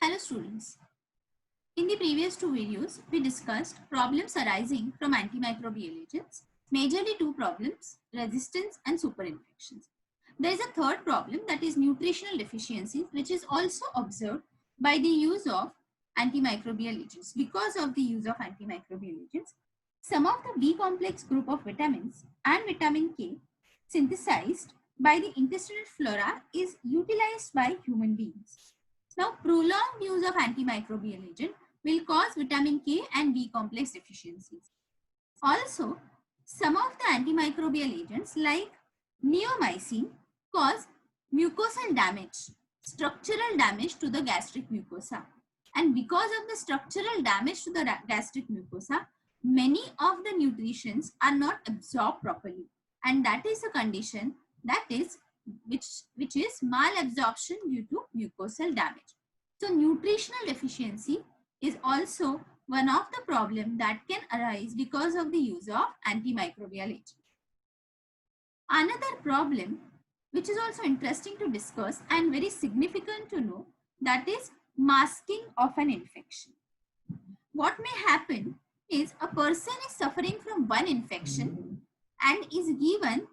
Hello students. In the previous two videos, we discussed problems arising from antimicrobial agents. Majorly two problems, resistance and superinfections. There is a third problem, that is nutritional deficiencies, which is also observed by the use of antimicrobial agents. Because of the use of antimicrobial agents, some of the B complex group of vitamins and vitamin K synthesized by the intestinal flora is utilized by human beings. Now, prolonged use of antimicrobial agent will cause vitamin K and B complex deficiencies. Also, some of the antimicrobial agents like neomycin cause mucosal damage, structural damage to the gastric mucosa. And because of the structural damage to the gastric mucosa, many of the nutrients are not absorbed properly. And that is a condition that is which is malabsorption due to mucosal damage. So nutritional deficiency is also one of the problems that can arise because of the use of antimicrobial agents. Another problem which is also interesting to discuss and very significant to know, that is masking of an infection. What may happen is a person is suffering from one infection and is given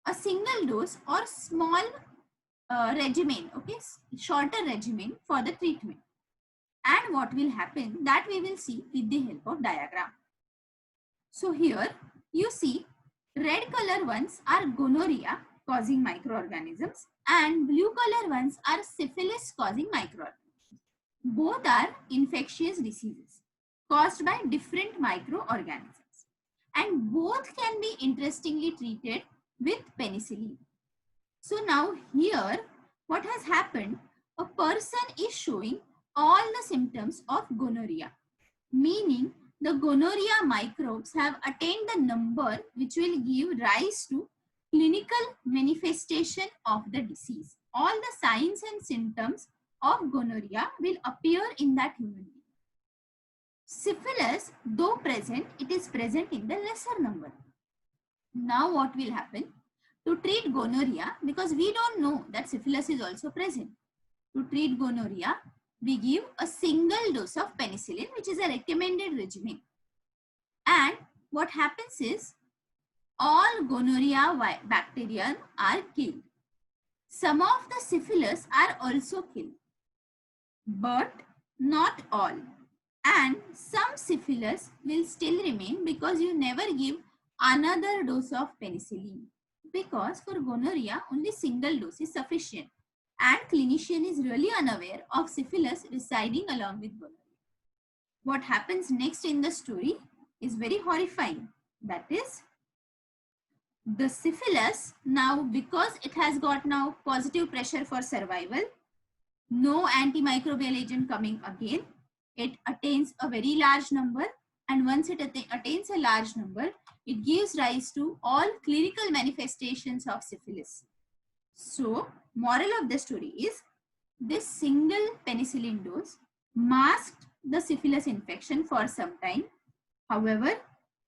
a single dose or small regimen, okay, shorter regimen for the treatment. And what will happen, that we will see with the help of diagram. So here you see red color ones are gonorrhea causing microorganisms and blue color ones are syphilis causing microorganisms. Both are infectious diseases caused by different microorganisms and both can be interestingly treated with penicillin. So now here what has happened, a person is showing all the symptoms of gonorrhea, meaning the gonorrhea microbes have attained the number which will give rise to clinical manifestation of the disease. All the signs and symptoms of gonorrhea will appear in that human being. Syphilis, though present, it is present in the lesser number. Now what will happen? To treat gonorrhea, because we don't know that syphilis is also present, to treat gonorrhea, we give a single dose of penicillin, which is a recommended regimen. And what happens is, all gonorrhea bacteria are killed. Some of the syphilis are also killed, but not all. And some syphilis will still remain because you never give another dose of penicillin. Because for gonorrhea, only single dose is sufficient. And clinician is really unaware of syphilis residing along with gonorrhea. What happens next in the story is very horrifying. That is, the syphilis now, because it has got now positive pressure for survival, no antimicrobial agent coming again, it attains a very large number, and once it attains a large number, it gives rise to all clinical manifestations of syphilis. So, moral of the story is, this single penicillin dose masked the syphilis infection for some time. However,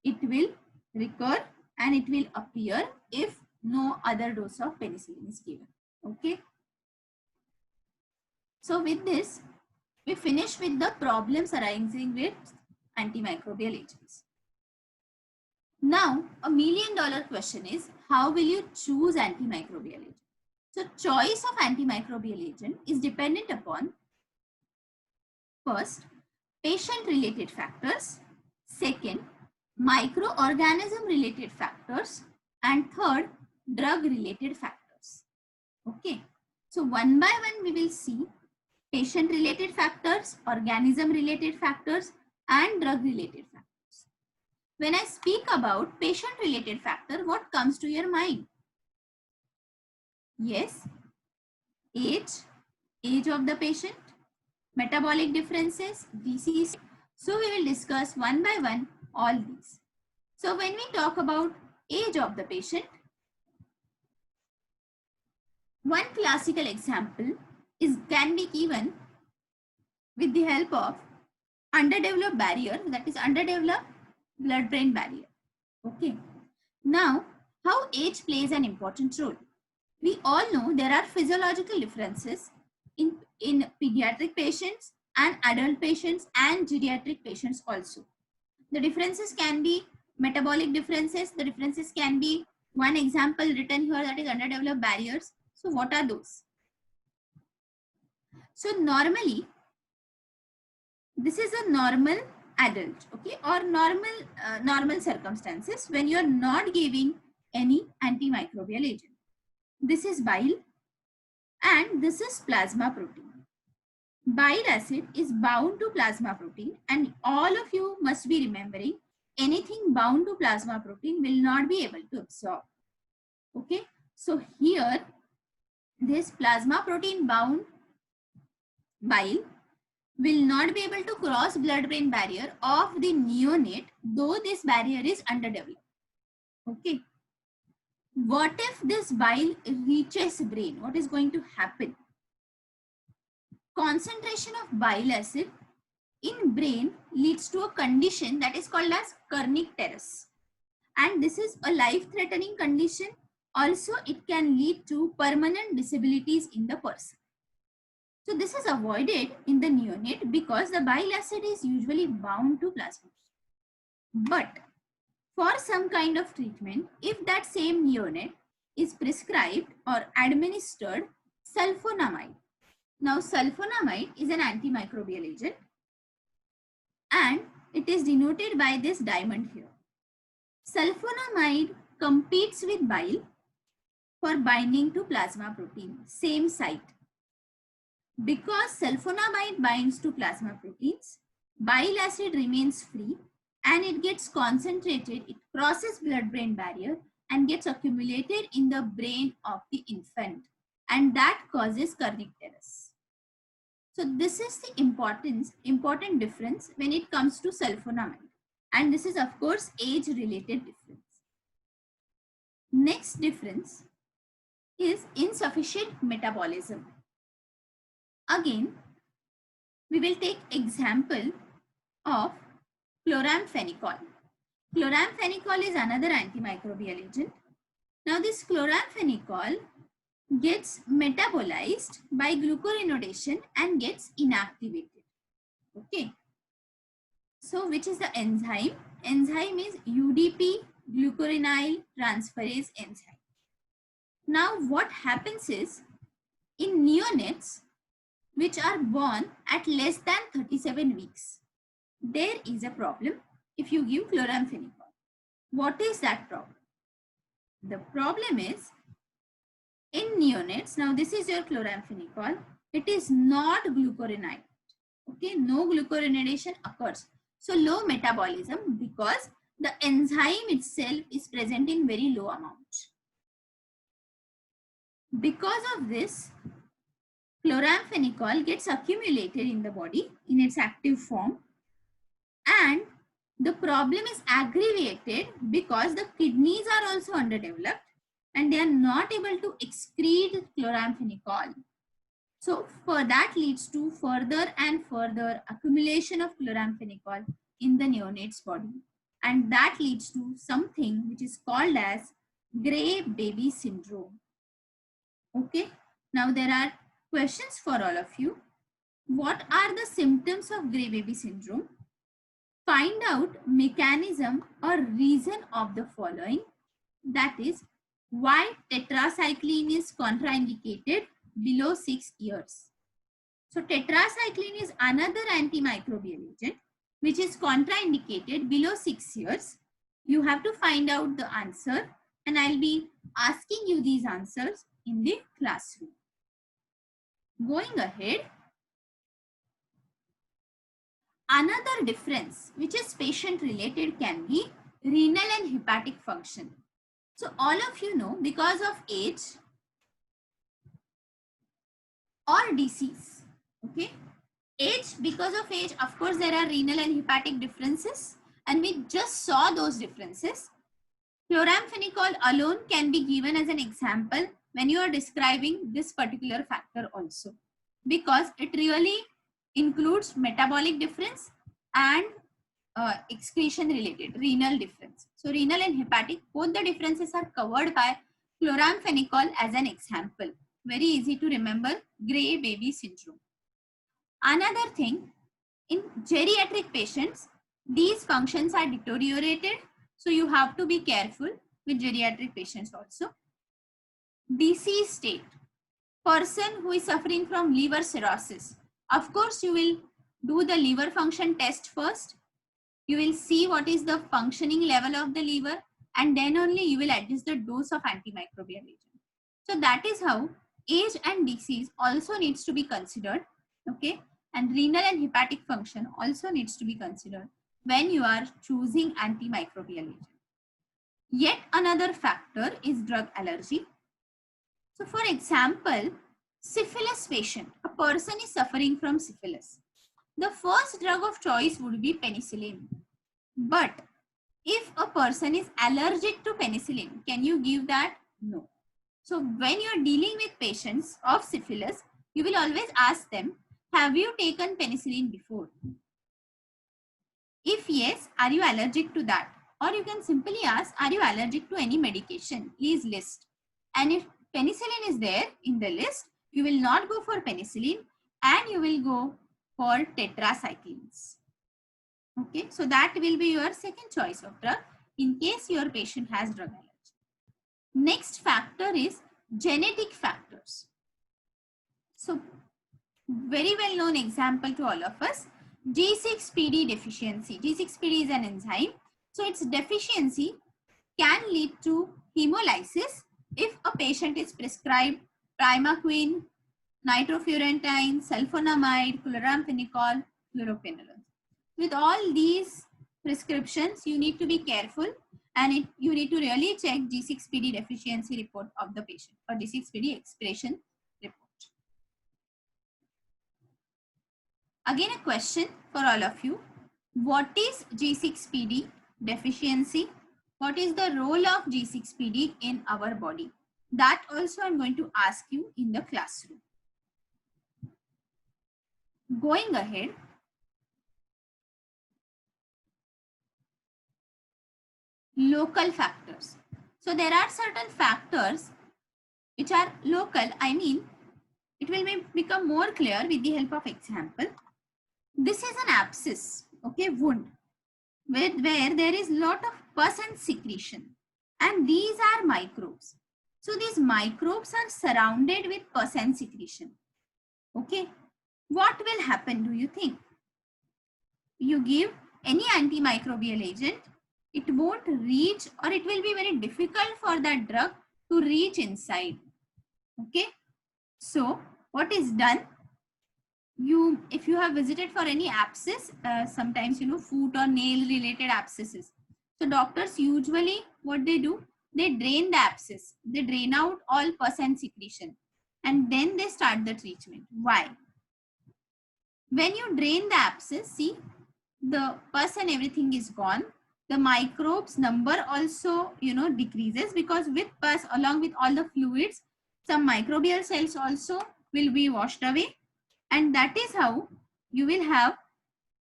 it will recur and it will appear if no other dose of penicillin is given. Okay. So with this, we finish with the problems arising with antimicrobial agents. Now, $1 million question is, how will you choose antimicrobial agent? So choice of antimicrobial agent is dependent upon, first, patient related factors, second, microorganism related factors, and third, drug related factors. Okay. So one by one we will see patient related factors, organism related factors, and drug related factors. When I speak about patient related factor, what comes to your mind? Yes, age of the patient, metabolic differences, disease. So we will discuss one by one all these. So when we talk about age of the patient, one classical example can be given with the help of underdeveloped barrier, that is underdeveloped blood-brain barrier. Okay. Now, how age plays an important role. We all know there are physiological differences in pediatric patients and adult patients and geriatric patients also. The differences can be metabolic differences. The differences can be one example written here, that is underdeveloped barriers. So what are those? So normally, this is a normal adult, okay, or normal circumstances when you are not giving any antimicrobial agent. This is bile and this is plasma protein. Bile acid is bound to plasma protein, and all of you must be remembering, anything bound to plasma protein will not be able to absorb. Okay, so here this plasma protein bound bile will not be able to cross blood-brain barrier of the neonate, though this barrier is underdeveloped. Okay, what if this bile reaches brain? What is going to happen? Concentration of bile acid in brain leads to a condition that is called as Kernicterus, and this is a life-threatening condition. Also, it can lead to permanent disabilities in the person. So this is avoided in the neonate because the bile acid is usually bound to plasma. But for some kind of treatment, if that same neonate is prescribed or administered sulfonamide. Now sulfonamide is an antimicrobial agent and it is denoted by this diamond here. Sulfonamide competes with bile for binding to plasma protein, same site. Because sulfonamide binds to plasma proteins, bile acid remains free and it gets concentrated, it crosses blood-brain barrier and gets accumulated in the brain of the infant, and that causes Kernicterus. So this is the important difference when it comes to sulfonamide, and this is of course age-related difference. Next difference is insufficient metabolism. Again, we will take example of chloramphenicol. Chloramphenicol is another antimicrobial agent. Now this chloramphenicol gets metabolized by glucuronidation and gets inactivated. Okay. So which is the enzyme? Enzyme is UDP glucuronyl transferase enzyme. Now what happens is, in neonates which are born at less than 37 weeks, there is a problem if you give chloramphenicol. What is that problem? The problem is, in neonates, now this is your chloramphenicol, it is not glucuronide. Okay, no glucuronidation occurs. So low metabolism because the enzyme itself is present in very low amount. Because of this, chloramphenicol gets accumulated in the body in its active form, and the problem is aggravated because the kidneys are also underdeveloped and they are not able to excrete chloramphenicol. So for that leads to further and further accumulation of chloramphenicol in the neonate's body, and that leads to something which is called as gray baby syndrome. Okay, now there are questions for all of you. What are the symptoms of gray baby syndrome? Find out mechanism or reason of the following, that is, why tetracycline is contraindicated below 6 years. So tetracycline is another antimicrobial agent which is contraindicated below 6 years. You have to find out the answer, and I'll be asking you these answers in the classroom. Going ahead, another difference which is patient related can be renal and hepatic function. So all of you know, because of age or disease, okay, because of age, of course there are renal and hepatic differences, and we just saw those differences. Chloramphenicol alone can be given as an example when you are describing this particular factor also, because it really includes metabolic difference and excretion related renal difference. So renal and hepatic, both the differences are covered by chloramphenicol as an example. Very easy to remember gray baby syndrome. Another thing, in geriatric patients, these functions are deteriorated. So you have to be careful with geriatric patients also. Disease state. Person who is suffering from liver cirrhosis. Of course, you will do the liver function test first. You will see what is the functioning level of the liver, and then only you will adjust the dose of antimicrobial agent. So that is how age and disease also needs to be considered. Okay, and renal and hepatic function also needs to be considered when you are choosing antimicrobial agent. Yet another factor is drug allergy. So for example, syphilis patient, a person is suffering from syphilis. The first drug of choice would be penicillin. But if a person is allergic to penicillin, can you give that? No. So when you are dealing with patients of syphilis, you will always ask them, have you taken penicillin before? If yes, are you allergic to that? Or you can simply ask, are you allergic to any medication? Please list. And if penicillin is there in the list, you will not go for penicillin and you will go for tetracyclines. Okay, so that will be your second choice of drug in case your patient has drug allergy. Next factor is genetic factors. So very well known example to all of us, G6PD deficiency. G6PD is an enzyme. So its deficiency can lead to hemolysis if a patient is prescribed primaquine, nitrofurantoin, sulfonamide, chloramphenicol, fluoroquinolone. With all these prescriptions, you need to be careful and you need to really check G6PD deficiency report of the patient or G6PD expression report. Again, a question for all of you. What is G6PD deficiency? What is the role of G6PD in our body? That also I'm going to ask you in the classroom. Going ahead, local factors. So there are certain factors which are local. I mean, it will become more clear with the help of example. This is an abscess, okay, wound, where there is lot of pus and secretion, and these are microbes. So these microbes are surrounded with pus and secretion. Okay, what will happen, do you think? You give any antimicrobial agent, it won't reach, or it will be very difficult for that drug to reach inside. Okay, so what is done? If you have visited for any abscess, sometimes foot or nail related abscesses, so doctors usually what they do, they drain the abscess, they drain out all pus and secretion, and then they start the treatment. Why? When you drain the abscess, see, the pus and everything is gone, the microbes number also decreases, because with pus along with all the fluids, some microbial cells also will be washed away, and that is how you will have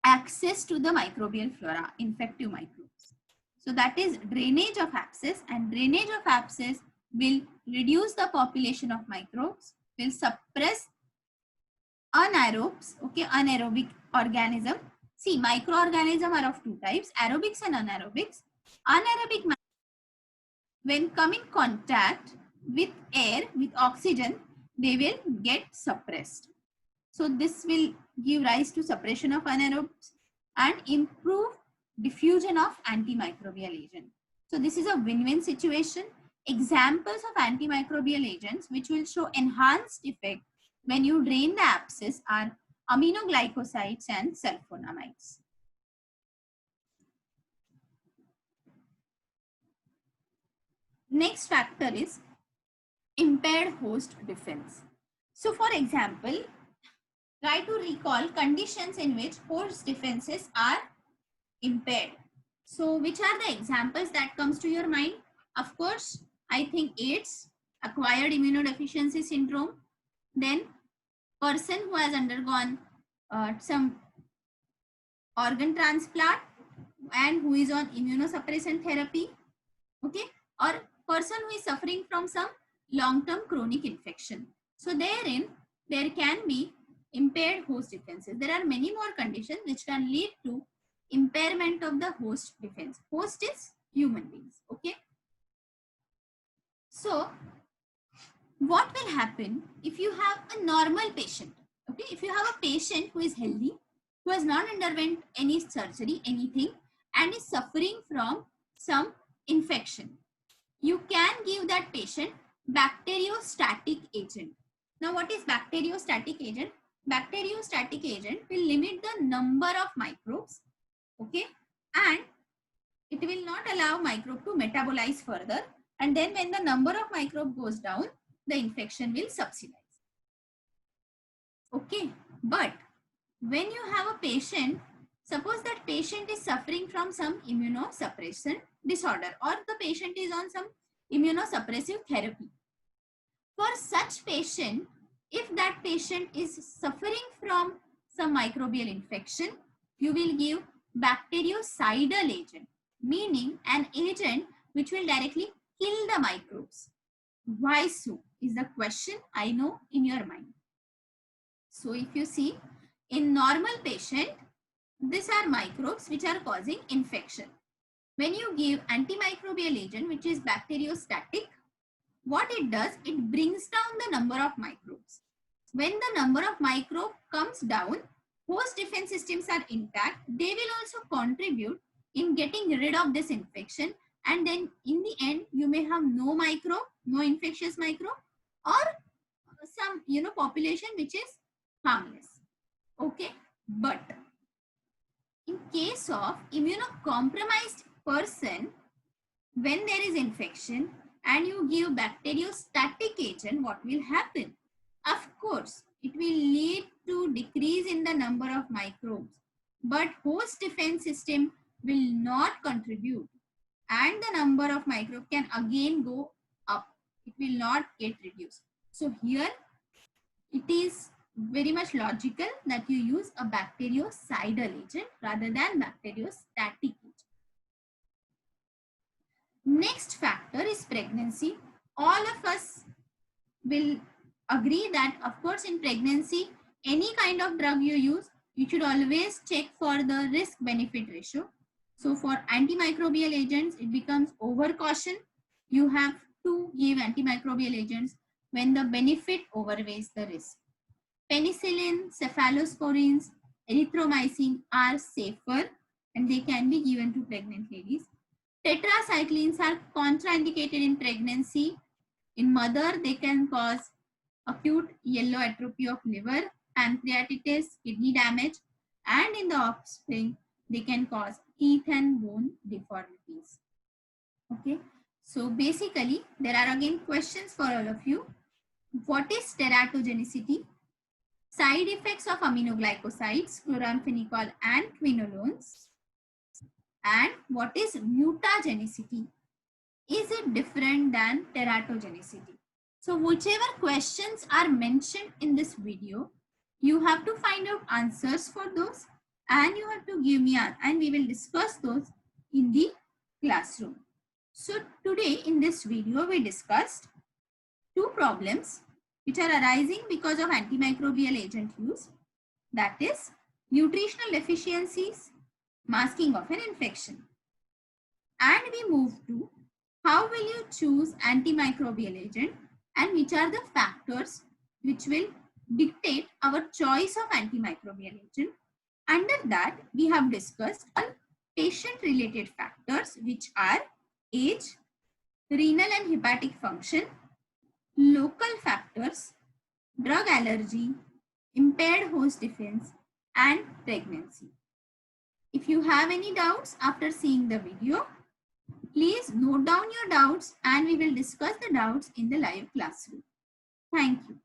access to the microbial flora, infective microbes. So that is drainage of abscess, and drainage of abscess will reduce the population of microbes, will suppress anaerobes, okay, anaerobic organism. See, microorganisms are of two types, aerobics and anaerobics. Anaerobic, when come in contact with air, with oxygen, they will get suppressed. So this will give rise to suppression of anaerobes and improve diffusion of antimicrobial agent. So this is a win-win situation. Examples of antimicrobial agents which will show enhanced effect when you drain the abscess are aminoglycosides and sulfonamides. Next factor is impaired host defense. So for example, try to recall conditions in which host defenses are impaired. So which are the examples that comes to your mind? Of course, I think AIDS, acquired immunodeficiency syndrome, then person who has undergone some organ transplant and who is on immunosuppressant therapy, okay, or person who is suffering from some long-term chronic infection. So therein, there can be impaired host defenses. There are many more conditions which can lead to impairment of the host defense. Host is human beings. Okay. So what will happen if you have a normal patient? Okay, if you have a patient who is healthy, who has not underwent any surgery, anything, and is suffering from some infection, you can give that patient bacteriostatic agent. Now, what is bacteriostatic agent? Bacteriostatic agent will limit the number of microbes, okay, and it will not allow microbe to metabolize further. And then when the number of microbe goes down, the infection will subside. Okay, but when you have a patient, suppose that patient is suffering from some immunosuppression disorder, or the patient is on some immunosuppressive therapy. For such patient, if that patient is suffering from some microbial infection, you will give bactericidal agent, meaning an agent which will directly kill the microbes. Why so is the question I know in your mind. So if you see, in normal patient, these are microbes which are causing infection. When you give antimicrobial agent, which is bacteriostatic, what it does, it brings down the number of microbes. When the number of microbe comes down, host defense systems are intact. They will also contribute in getting rid of this infection, and then in the end you may have no microbe, no infectious microbe, or some population which is harmless. Okay, but in case of immunocompromised person, when there is infection and you give bacteriostatic agent, what will happen? Of course, it will lead to decrease in the number of microbes, but host defense system will not contribute, and the number of microbes can again go up. It will not get reduced. So here it is very much logical that you use a bactericidal agent rather than bacteriostatic agent. Next factor is pregnancy. All of us will agree that, of course, in pregnancy, any kind of drug you use, you should always check for the risk-benefit ratio. So for antimicrobial agents, it becomes over caution. You have to give antimicrobial agents when the benefit outweighs the risk. Penicillin, cephalosporins, erythromycin are safer and they can be given to pregnant ladies. Tetracyclines are contraindicated in pregnancy. In mother, they can cause acute yellow atrophy of liver, pancreatitis, kidney damage, and in the offspring, they can cause teeth and bone deformities. Okay, so basically, there are again questions for all of you. What is teratogenicity? Side effects of aminoglycosides, chloramphenicol and quinolones. And what is mutagenicity? Is it different than teratogenicity? So whichever questions are mentioned in this video, you have to find out answers for those and you have to give me and we will discuss those in the classroom. So today in this video, we discussed two problems which are arising because of antimicrobial agent use, that is nutritional deficiencies, masking of an infection. And we move to how will you choose antimicrobial agent and which are the factors which will dictate our choice of antimicrobial agent. Under that, we have discussed patient-related factors which are age, renal and hepatic function, local factors, drug allergy, impaired host defense, and pregnancy. If you have any doubts after seeing the video, please note down your doubts and we will discuss the doubts in the live classroom. Thank you.